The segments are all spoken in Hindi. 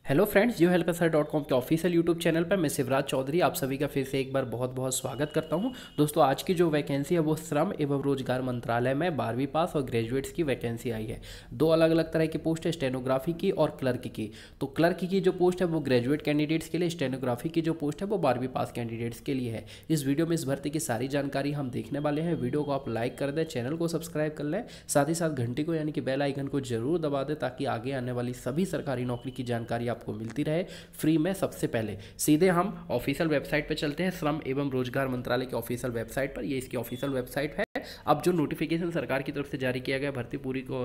हेलो फ्रेंड्स, yohelpsir.com के ऑफिशियल यूट्यूब चैनल पर मैं शिवराज चौधरी आप सभी का फिर से एक बार बहुत बहुत स्वागत करता हूं। दोस्तों, आज की जो वैकेंसी है वो श्रम एवं रोजगार मंत्रालय में 12वीं पास और ग्रेजुएट्स की वैकेंसी आई है। दो अलग अलग तरह की पोस्ट है, स्टेनोग्राफी की और क्लर्क की। तो क्लर्क की जो पोस्ट है वो ग्रेजुएट कैंडिडेट्स के लिए, स्टेनोग्राफी की जो पोस्ट है वो 12वीं पास कैंडिडेट्स के लिए है। इस वीडियो में इस भर्ती की सारी जानकारी हम देखने वाले हैं। वीडियो को आप लाइक कर दें, चैनल को सब्सक्राइब कर लें, साथ ही साथ घंटी को यानी कि बेल आइकन को जरूर दबा दें ताकि आगे आने वाली सभी सरकारी नौकरी की जानकारी आपको मिलती रहे फ्री में सबसे पहले। सीधे हम ऑफिशियल वेबसाइट पे चलते हैं, श्रम एवं रोजगार मंत्रालय की ऑफिशियल वेबसाइट पर। ये इसकी ऑफिशियल वेबसाइट है। अब जो नोटिफिकेशन सरकार की तरफ से जारी किया गया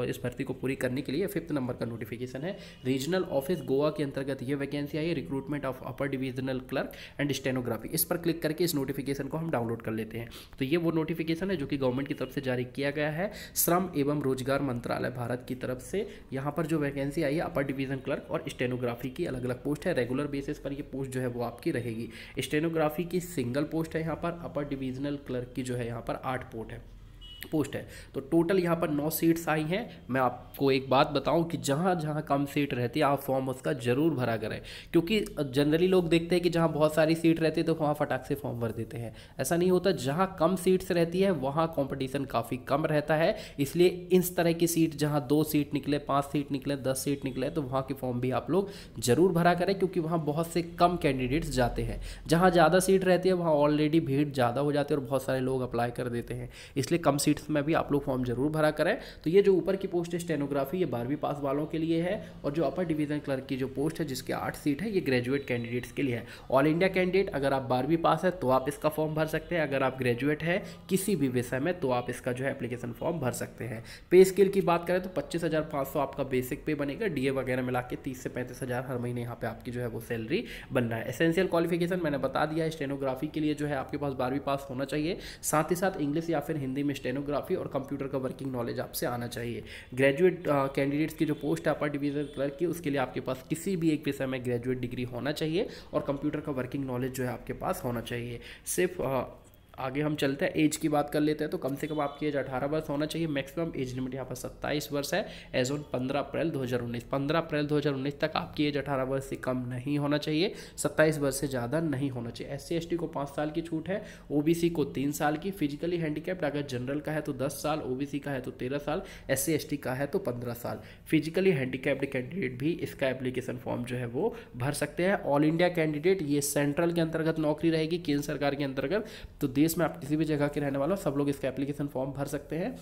इस भर्ती को पूरी करने के लिए 5th नंबर का नोटिफिकेशन है। रीजनल ऑफिस गोवा के अंतर्गत ये वैकेंसी आई है, recruitment of upper divisional clerk and stenography. इस पर क्लिक करके इस नोटिफिकेशन को हम डाउनलोड कर लेते हैं। तो ये वो नोटिफिकेशन है जो कि गवर्नमेंट की तरफ से जारी किया गया है, श्रम एवं रोजगार मंत्रालय भारत की तरफ से। यहाँ पर जो वैकेंसी आई है अपर डिवीजन क्लर्क और स्टेनोग्राफी की अलग अलग पोस्ट है। रेगुलर बेसिस पर ये पोस्ट जो है वो आपकी रहेगी। स्टेनोग्राफी की सिंगल पोस्ट है यहाँ पर, अपर डिवीजनल क्लर्क की जो है यहाँ पर 8 पोस्ट है। तो टोटल यहाँ पर 9 सीट्स आई हैं। मैं आपको एक बात बताऊं कि जहाँ जहाँ कम सीट रहती है आप फॉर्म उसका ज़रूर भरा करें, क्योंकि जनरली लोग देखते हैं कि जहाँ बहुत सारी सीट रहती है तो वहाँ फटाक से फॉर्म भर देते हैं। ऐसा नहीं होता, जहाँ कम सीट्स रहती है वहाँ कॉम्पिटिशन काफ़ी कम रहता है। इसलिए इस तरह की सीट जहाँ 2 सीट निकले, 5 सीट निकले, 10 सीट निकले तो वहाँ के फॉर्म भी आप लोग ज़रूर भरा करें, क्योंकि वहाँ बहुत से कम कैंडिडेट्स जाते हैं। जहाँ ज़्यादा सीट रहती है वहाँ ऑलरेडी भीड़ ज़्यादा हो जाती है और बहुत सारे लोग अप्लाई कर देते हैं। इसलिए कम सीट्स में भी आप लोग फॉर्म जरूर भरा करें। तो ये जो ऊपर की पोस्ट है स्टेनोग्राफी, ये 12वीं पास वालों के लिए है। और जो अपर डिवीजन क्लर्क की जो पोस्ट है जिसके 8 सीट है, ये ग्रेजुएट कैंडिडेट्स के लिए है। ऑल इंडिया कैंडिडेट अगर आप 12वीं पास है तो आप इसका फॉर्म भर सकते हैं। अगर आप ग्रेजुएट है किसी भी विषय में तो आप इसका जो है एप्लीकेशन फॉर्म भर सकते हैं। पे स्केल की बात करें तो 25,500 आपका बेसिक पे बनेगा। डीए वगैरह मिला के 30 से 35,000 हर महीने यहाँ पे आपकी जो है वो सैलरी बनना है। एसेंशियल क्वालिफिकेशन मैंने बता दिया है, स्टेनोग्राफी के लिए जो है आपके पास 12वीं पास होना चाहिए। साथ ही साथ इंग्लिश या फिर हिंदी में स्टेनोग्राफी और कंप्यूटर का वर्किंग नॉलेज आपसे आना चाहिए। ग्रेजुएट कैंडिडेट्स की जो पोस्ट है अपर डिवीजन क्लर्क की, उसके लिए आपके पास किसी भी एक विषय में ग्रेजुएट डिग्री होना चाहिए और कंप्यूटर का वर्किंग नॉलेज जो है आपके पास होना चाहिए। सिर्फ आगे हम चलते हैं, एज की बात कर लेते हैं। तो कम से कम आपकी एज 18 वर्ष होना चाहिए। मैक्सिमम एज लिमिट यहाँ पर 27 वर्ष है एज ऑन 15 अप्रैल 2019। 15 अप्रैल 2019 तक आपकी एज 18 वर्ष से कम नहीं होना चाहिए, 27 वर्ष से ज़्यादा नहीं होना चाहिए। SC/ST को 5 साल की छूट है, OBC को 3 साल की। फिजिकली हैंडीकैप्ड अगर जनरल का है तो 10 साल, OBC का है तो 13 साल, SC/ST का है तो 15 साल। फिजिकली हैंडीकैप्ड कैंडिडेट भी इसका एप्लीकेशन फॉर्म जो है वो भर सकते हैं। ऑल इंडिया कैंडिडेट, ये सेंट्रल के अंतर्गत नौकरी रहेगी, केंद्र सरकार के अंतर्गत। तो देश में आप किसी भी जगह के रहने वाले हो सब लोग इसका एप्लीकेशन फॉर्म भर सकते हैं।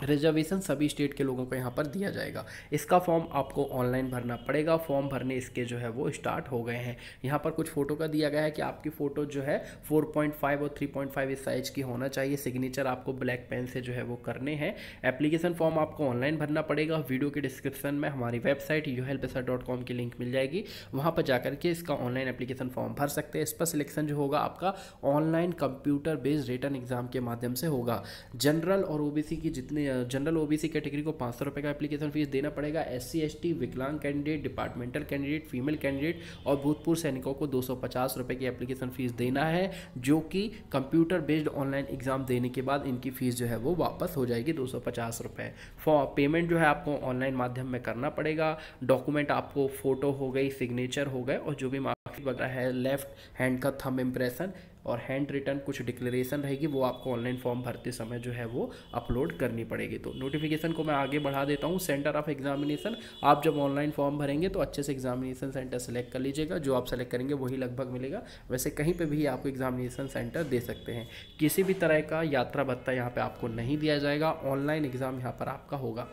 रिजर्वेशन सभी स्टेट के लोगों को यहाँ पर दिया जाएगा। इसका फॉर्म आपको ऑनलाइन भरना पड़ेगा। फॉर्म भरने इसके जो है वो स्टार्ट हो गए हैं। यहाँ पर कुछ फोटो का दिया गया है कि आपकी फ़ोटो जो है 4.5 और 3.5 इस साइज की होना चाहिए। सिग्नेचर आपको ब्लैक पेन से जो है वो करने हैं। एप्लीकेशन फॉर्म आपको ऑनलाइन भरना पड़ेगा। वीडियो के डिस्क्रिप्शन में हमारी वेबसाइट yohelpsir.com की लिंक मिल जाएगी, वहाँ पर जाकर के इसका ऑनलाइन एप्लीकेशन फॉर्म भर सकते हैं। इस पर सिलेक्शन जो होगा आपका online computer based written exam के माध्यम से होगा। जनरल और OBC की जितने जनरल OBC कैटेगरी को 500 रुपये का एप्लीकेशन फीस देना पड़ेगा। SC/ST, विकलांग candidate, departmental candidate, female candidate और भूतपूर्व सैनिकों को 250 रुपये की एप्लीकेशन फीस देना है, जो कि कंप्यूटर बेस्ड ऑनलाइन एग्जाम देने के बाद इनकी फीस जो है वो वापस हो जाएगी 250 रुपये। पेमेंट जो है आपको ऑनलाइन माध्यम में करना पड़ेगा। डॉक्यूमेंट आपको फोटो हो गई, सिग्नेचर हो गए और जो भी मार्कशीट वगैरह है, लेफ्ट हैंड का थंब इम्प्रेशन और हैंड रिटन कुछ डिक्लेरेशन रहेगी, वो आपको ऑनलाइन फॉर्म भरते समय जो है वो अपलोड करनी पड़ेगी। तो नोटिफिकेशन को मैं आगे बढ़ा देता हूँ। सेंटर ऑफ एग्जामिनेशन, आप जब ऑनलाइन फॉर्म भरेंगे तो अच्छे से एग्जामिनेशन सेंटर सेलेक्ट कर लीजिएगा। जो आप सेलेक्ट करेंगे वही लगभग मिलेगा। वैसे कहीं पे भी आपको एग्जामिनेशन सेंटर दे सकते हैं। किसी भी तरह का यात्रा भत्ता यहाँ पर आपको नहीं दिया जाएगा। ऑनलाइन एग्ज़ाम यहाँ पर आपका होगा।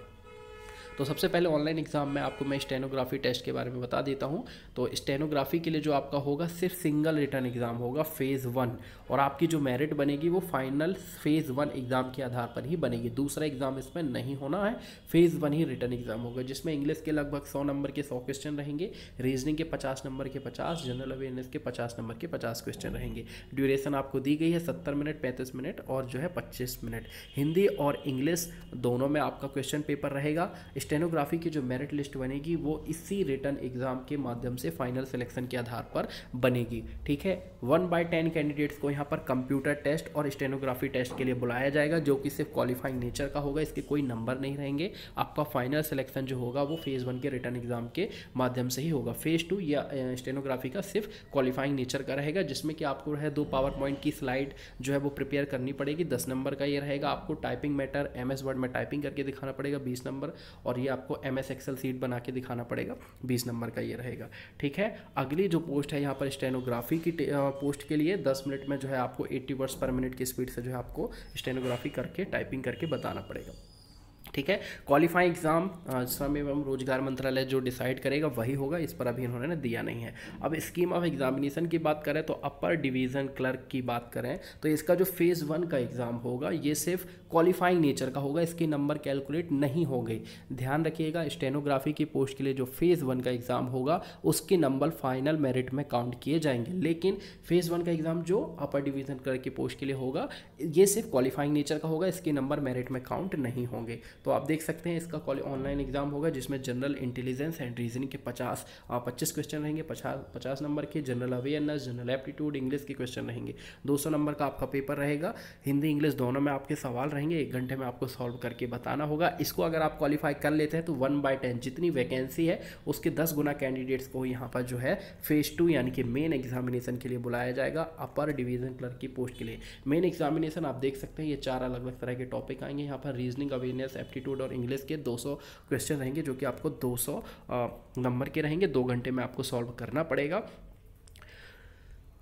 तो सबसे पहले ऑनलाइन एग्जाम में आपको मैं स्टेनोग्राफी टेस्ट के बारे में बता देता हूं। तो स्टेनोग्राफी के लिए जो आपका होगा सिर्फ सिंगल रिटर्न एग्जाम होगा, फेज़ 1, और आपकी जो मेरिट बनेगी वो फाइनल फेज़ 1 एग्जाम के आधार पर ही बनेगी। दूसरा एग्जाम इसमें नहीं होना है, फेज़ 1 ही रिटर्न एग्जाम होगा, जिसमें इंग्लिश के लगभग 100 नंबर के 100 क्वेश्चन रहेंगे, रीजनिंग के 50 नंबर के 50, जनरल अवेयरनेस के 50 नंबर के 50 क्वेश्चन रहेंगे। ड्यूरेशन आपको दी गई है 70 मिनट, 35 मिनट और जो है 25 मिनट। हिंदी और इंग्लिश दोनों में आपका क्वेश्चन पेपर रहेगा। स्टेनोग्राफी की जो मेरिट लिस्ट बनेगी वो इसी रिटन एग्जाम के माध्यम से फाइनल सिलेक्शन के आधार पर बनेगी। ठीक है, 1/10 कैंडिडेट्स को यहाँ पर कंप्यूटर टेस्ट और स्टेनोग्राफी टेस्ट के लिए बुलाया जाएगा, जो कि सिर्फ क्वालिफाइंग नेचर का होगा, इसके कोई नंबर नहीं रहेंगे। आपका फाइनल सिलेक्शन जो होगा वो फेज़ 1 के रिटन एग्जाम के माध्यम से ही होगा। फेज़ 2 या स्टेनोग्राफी का सिर्फ क्वालिफाइंग नेचर का रहेगा, जिसमें कि आपको है 2 पावर पॉइंट की स्लाइड जो है वो प्रिपेयर करनी पड़ेगी। 10 नंबर का ये रहेगा। आपको टाइपिंग मैटर MS वर्ड में टाइपिंग करके दिखाना पड़ेगा 20 नंबर, और ये आपको MS एक्सेल सीट बना के दिखाना पड़ेगा 20 नंबर का ये रहेगा। ठीक है, अगली जो पोस्ट है यहाँ पर स्टेनोग्राफी की पोस्ट के लिए 10 मिनट में जो है आपको 80 वर्ड्स पर मिनट की स्पीड से जो है आपको स्टेनोग्राफी करके टाइपिंग करके बताना पड़ेगा। ठीक है, क्वालिफाइंग एग्जाम श्रम एवं रोजगार मंत्रालय जो डिसाइड करेगा वही होगा, इस पर अभी इन्होंने दिया नहीं है। अब स्कीम ऑफ एग्जामिनेशन की बात करें तो अपर डिवीज़न क्लर्क की बात करें तो इसका जो फेज़ 1 का एग्ज़ाम होगा ये सिर्फ क्वालिफाइंग नेचर का होगा, इसके नंबर कैलकुलेट नहीं होंगे। ध्यान रखिएगा, स्टेनोग्राफी की पोस्ट के लिए जो फेज़ 1 का एग्ज़ाम होगा उसके नंबर फाइनल मेरिट में काउंट किए जाएंगे, लेकिन फेज़ 1 का एग्ज़ाम जो अपर डिवीज़न क्लर्क की पोस्ट के लिए होगा ये सिर्फ क्वालिफाइंग नेचर का होगा, इसके नंबर मेरिट में काउंट नहीं होंगे। तो आप देख सकते हैं इसका ऑनलाइन एग्जाम होगा, जिसमें जनरल इंटेलिजेंस एंड रीजनिंग के 25 क्वेश्चन रहेंगे, 50 नंबर के। General awareness, general aptitude, English के क्वेश्चन रहेंगे। 200 नंबर का आपका पेपर रहेगा। हिंदी इंग्लिश दोनों में आपके सवाल रहेंगे, 1 घंटे में आपको सॉल्व करके बताना होगा। इसको अगर आप क्वालिफाई कर लेते हैं तो 1/10 जितनी वैकेंसी है उसके 10 गुना कैंडिडेट्स को यहाँ पर जो है फेज़ 2 यानी कि मेन एग्जामिनेशन के लिए बुलाया जाएगा अपर डिवीजन क्लर्क की पोस्ट के लिए। मेन एग्जामिनेशन आप देख सकते हैं ये 4 अलग अलग तरह के टॉपिक आएंगे यहाँ पर। रीजनिंग, अवेयरनेस, एप्टीट्यूड और इंग्लिश के 200 क्वेश्चन रहेंगे, जो कि आपको 200 नंबर के रहेंगे। 2 घंटे में आपको सॉल्व करना पड़ेगा।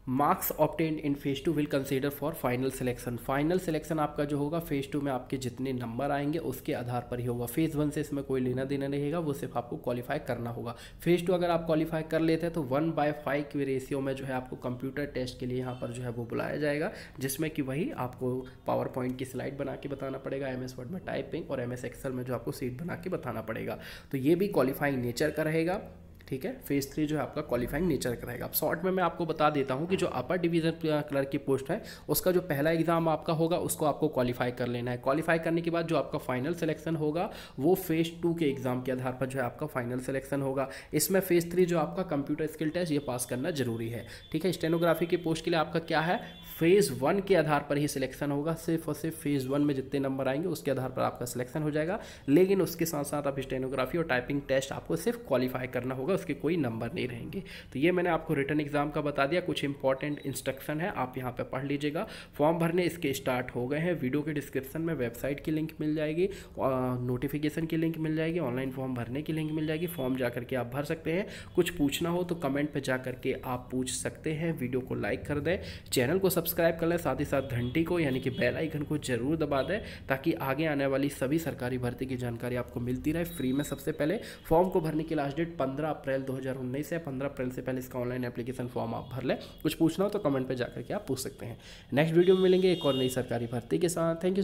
Marks obtained in phase 2 will consider for final selection. Final selection आपका जो होगा फेज़ 2 में आपके जितने नंबर आएंगे उसके आधार पर ही होगा। फेज़ 1 से इसमें कोई लेना देना नहीं रहेगा, वो सिर्फ आपको क्वालिफाई करना होगा। फेज़ 2 अगर आप क्वालिफाई कर लेते हैं तो 1/5 के रेशियो में जो है आपको कंप्यूटर टेस्ट के लिए यहाँ पर जो है वो बुलाया जाएगा, जिसमें कि वही आपको पावर पॉइंट की स्लाइड बना के बताना पड़ेगा, MS वर्ड में टाइपिंग और MS एक्सेल में जो आपको सीट बना के बताना पड़ेगा। तो ये भी क्वालिफाइंग नेचर का रहेगा। ठीक है, फेज़ 3 जो है आपका क्वालिफाइंग नेचर का रहेगा। अब शॉर्ट में मैं आपको बता देता हूं कि जो अपर डिवीज़न क्लर्क की पोस्ट है उसका जो पहला एग्जाम आपका होगा उसको आपको क्वालिफाई कर लेना है। क्वालिफाई करने के बाद जो आपका फाइनल सिलेक्शन होगा वो फेज़ 2 के एग्जाम के आधार पर जो है आपका फाइनल सिलेक्शन होगा। इसमें फेज़ 3 जो आपका कंप्यूटर स्किल टेस्ट ये पास करना जरूरी है। ठीक है, स्टेनोग्राफी की पोस्ट के लिए आपका क्या है, फेज़ 1 के आधार पर ही सिलेक्शन होगा। सिर्फ और सिर्फ फेज़ 1 में जितने नंबर आएंगे उसके आधार पर आपका सिलेक्शन हो जाएगा, लेकिन उसके साथ साथ आप स्टेनोग्राफी और टाइपिंग टेस्ट आपको सिर्फ क्वालिफाई करना होगा, उसके कोई नंबर नहीं रहेंगे। तो ये मैंने आपको रिटन एग्जाम का बता दिया। कुछ इंपॉर्टेंट इंस्ट्रक्शन है, आप यहाँ पे पढ़ लीजिएगा। फॉर्म भरने इसके स्टार्ट हो गए हैं। वीडियो के डिस्क्रिप्शन में वेबसाइट की लिंक मिल जाएगी, नोटिफिकेशन की लिंक मिल जाएगी, ऑनलाइन फॉर्म भरने की लिंक मिल जाएगी। फॉर्म जा करके आप भर सकते हैं। कुछ पूछना हो तो कमेंट पर जा करके आप पूछ सकते हैं। वीडियो को लाइक कर दें, चैनल को सब्सक्राइब कर लें, साथ ही साथ घंटी को यानी कि बेल आइकन को जरूर दबा दें, ताकि आगे आने वाली सभी सरकारी भर्ती की जानकारी आपको मिलती रहे फ्री में सबसे पहले। फॉर्म को भरने की लास्ट डेट 15 अप्रैल 2019 है। 15 अप्रैल से पहले इसका ऑनलाइन एप्लीकेशन फॉर्म आप भर लें। कुछ पूछना हो तो कमेंट पे जाकर के आप पूछ सकते हैं। नेक्स्ट वीडियो में मिलेंगे एक और नई सरकारी भर्ती के साथ। Thank you.